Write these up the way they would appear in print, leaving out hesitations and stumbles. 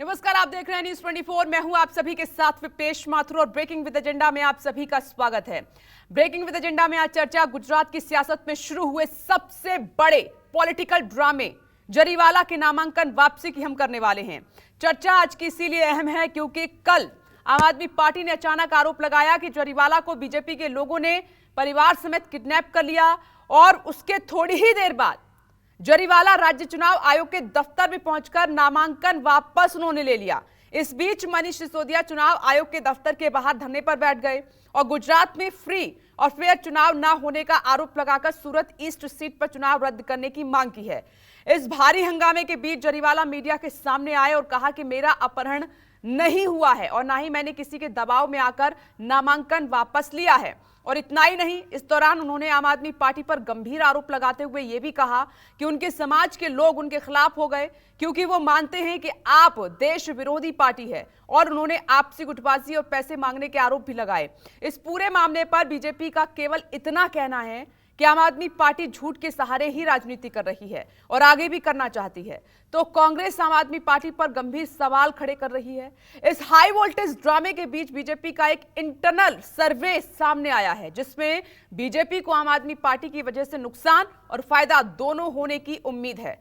नमस्कार, आप देख रहे हैं न्यूज 24। मैं हूं आप सभी के साथ विपेश माथुर और ब्रेकिंग विद एजेंडा में आप सभी का स्वागत है। ब्रेकिंग विद एजेंडा में आज चर्चा गुजरात की सियासत में शुरू हुए सबसे बड़े पॉलिटिकल ड्रामे जरीवाला के नामांकन वापसी की हम करने वाले हैं। चर्चा आज की इसीलिए अहम है क्योंकि कल आम आदमी पार्टी ने अचानक आरोप लगाया कि जरीवाला को बीजेपी के लोगों ने परिवार समेत किडनैप कर लिया और उसके थोड़ी ही देर बाद जरीवाला राज्य चुनाव आयोग के दफ्तर में पहुंचकर नामांकन वापस उन्होंने ले लिया। इस बीच मनीष सिसोदिया चुनाव आयोग के दफ्तर के बाहर धरने पर बैठ गए और गुजरात में फ्री और फेयर चुनाव न होने का आरोप लगाकर सूरत ईस्ट सीट पर चुनाव रद्द करने की मांग की है। इस भारी हंगामे के बीच जरीवाला मीडिया के सामने आए और कहा कि मेरा अपहरण नहीं हुआ है और ना ही मैंने किसी के दबाव में आकर नामांकन वापस लिया है। और इतना ही नहीं, इस दौरान उन्होंने आम आदमी पार्टी पर गंभीर आरोप लगाते हुए यह भी कहा कि उनके समाज के लोग उनके खिलाफ हो गए क्योंकि वो मानते हैं कि आप देश विरोधी पार्टी है और उन्होंने आपसी गुटबाजी और पैसे मांगने के आरोप भी लगाए। इस पूरे मामले पर बीजेपी का केवल इतना कहना है कि आम आदमी पार्टी झूठ के सहारे ही राजनीति कर रही है और आगे भी करना चाहती है, तो कांग्रेस आम आदमी पार्टी पर गंभीर सवाल खड़े कर रही है। इस हाई वोल्टेज ड्रामे के बीच बीजेपी का एक इंटरनल सर्वे सामने आया है जिसमें बीजेपी को आम आदमी पार्टी की वजह से नुकसान और फायदा दोनों होने की उम्मीद है।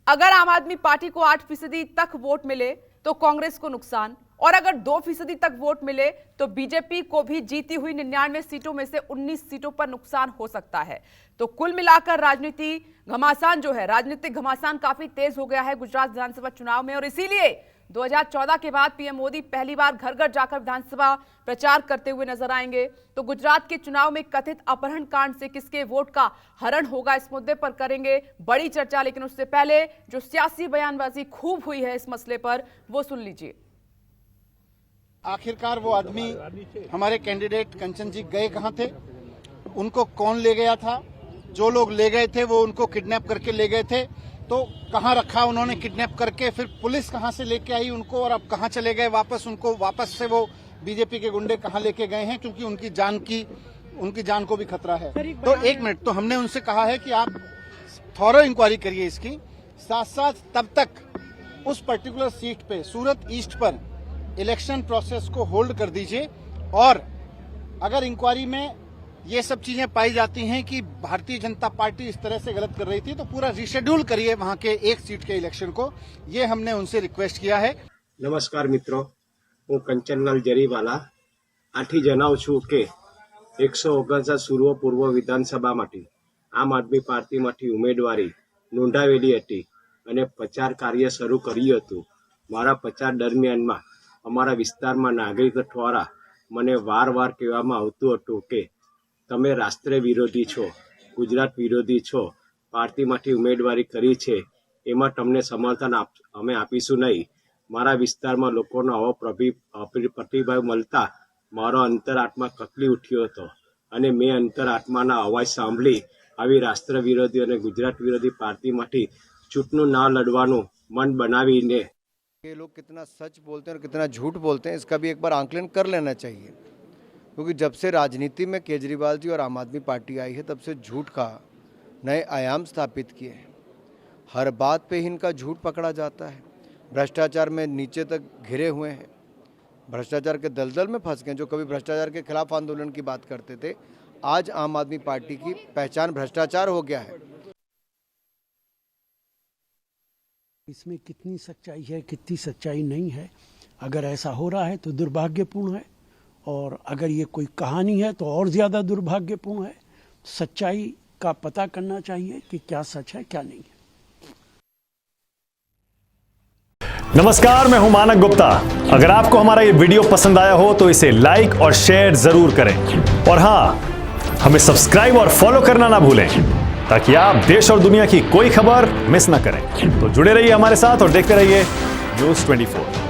अगर आम आदमी पार्टी को 8% तक वोट मिले तो कांग्रेस को नुकसान, और अगर 2% तक वोट मिले तो बीजेपी को भी जीती हुई 99 सीटों में से 19 सीटों पर नुकसान हो सकता है। तो कुल मिलाकर राजनीतिक घमासान काफी तेज हो गया है गुजरात विधानसभा चुनाव में, और इसीलिए 2014 के बाद पीएम मोदी पहली बार घर घर जाकर विधानसभा प्रचार करते हुए नजर आएंगे। तो गुजरात के चुनाव में कथित अपहरण कांड से किसके वोट का हरण होगा, इस मुद्दे पर करेंगे बड़ी चर्चा। लेकिन उससे पहले जो सियासी बयानबाजी खूब हुई है इस मसले पर, वो सुन लीजिए। आखिरकार वो आदमी हमारे कैंडिडेट कंचन जी गए कहाँ थे, उनको कौन ले गया था, जो लोग ले गए थे वो उनको किडनैप करके ले गए थे, तो कहाँ रखा उन्होंने किडनैप करके, फिर पुलिस कहाँ से लेके आई उनको और अब कहाँ चले गए वापस, उनको वापस से वो बीजेपी के गुंडे कहाँ लेके गए हैं, क्योंकि उनकी जान को भी खतरा है। तो एक मिनट, तो हमने उनसे कहा है कि आप थॉरो इंक्वायरी करिए इसकी, साथ साथ तब तक उस पर्टिकुलर सीट पे सूरत ईस्ट पर इलेक्शन प्रोसेस को होल्ड कर दीजिए, और अगर इंक्वायरी में ये सब चीजें पाई जाती हैं कि भारतीय जनता पार्टी इस तरह से गलत कर रही थी तो पूरा रिशेड्यूल करिए वहां के एक सीट के इलेक्शन को, ये हमने उनसे रिक्वेस्ट किया है। नमस्कार मित्रों, હું કંચનલાલ જરીવાલા આથી જણાવું છું કે 149 પૂર્વ વિધાનસભામાંથી આમ આદમી પાર્ટીમાંથી ઉમેદવારી નોંધાવેલી હતી અને પ્રચાર કાર્ય શરૂ કર્યું હતું। મારા પ્રચાર દરમિયાનમાં અમારા વિસ્તારમાં નાગરિકો દ્વારા મને વારવાર કહેવામાં આવતું હતું કે તમે રાષ્ટ્ર વિરોધી છો, ગુજરાત વિરોધી છો, પાર્ટીમાંથી ઉમેદવારી કરી છે એમાં તમને સમર્થન અમે આપીશું નહીં। મારા વિસ્તારમાં લોકોનો આવો પ્રતિભાવ મળતા મારો અંતરાત્મા કકલી ઉઠ્યો હતો અને મેં અંતરાત્માના અવાજ સાંભળી આવી રાષ્ટ્ર વિરોધી અને ગુજરાત વિરોધી પાર્ટીમાંથી ચૂંટણી ના લડવાનું મન બનાવીને ये लोग कितना सच बोलते हैं और कितना झूठ बोलते हैं इसका भी एक बार आंकलन कर लेना चाहिए, क्योंकि जब से राजनीति में केजरीवाल जी और आम आदमी पार्टी आई है तब से झूठ का नए आयाम स्थापित किए हैं। हर बात पे ही इनका झूठ पकड़ा जाता है। भ्रष्टाचार में नीचे तक घिरे हुए हैं, भ्रष्टाचार के दलदल में फंस गए। जो कभी भ्रष्टाचार के खिलाफ आंदोलन की बात करते थे, आज आम आदमी पार्टी की पहचान भ्रष्टाचार हो गया है। इसमें कितनी सच्चाई है, कितनी सच्चाई नहीं है, अगर ऐसा हो रहा है तो दुर्भाग्यपूर्ण है, और अगर ये कोई कहानी है तो और ज़्यादा दुर्भाग्यपूर्ण है। सच्चाई का पता करना चाहिए कि क्या सच है क्या नहीं है। नमस्कार, मैं हूं मानक गुप्ता। अगर आपको हमारा ये वीडियो पसंद आया हो तो इसे लाइक और शेयर जरूर करें, और हां, हमें सब्सक्राइब और फॉलो करना ना भूलें ताकि आप देश और दुनिया की कोई खबर मिस ना करें। तो जुड़े रहिए हमारे साथ और देखते रहिए न्यूज़ 24।